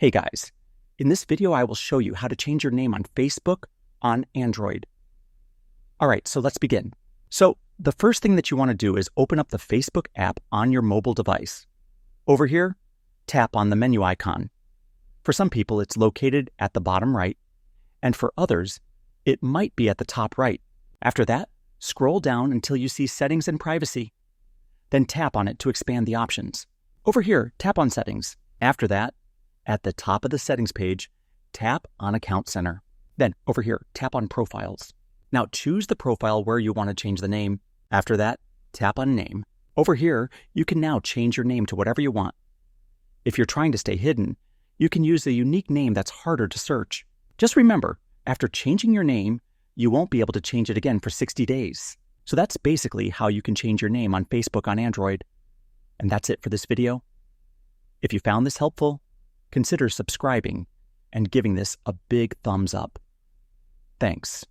Hey guys, in this video I will show you how to change your name on Facebook on Android. Alright, so let's begin. So the first thing that you want to do is open up the Facebook app on your mobile device. Over here, tap on the menu icon. For some people it's located at the bottom right, and for others, it might be at the top right. After that, scroll down until you see Settings and Privacy. Then tap on it to expand the options. Over here, tap on Settings. After that, at the top of the settings page, tap on Account Center. Then over here, tap on Profiles. Now choose the profile where you want to change the name. After that, tap on Name. Over here, you can now change your name to whatever you want. If you're trying to stay hidden, you can use a unique name that's harder to search. Just remember, after changing your name, you won't be able to change it again for 60 days. So that's basically how you can change your name on Facebook on Android. And that's it for this video. If you found this helpful, consider subscribing and giving this a big thumbs up. Thanks.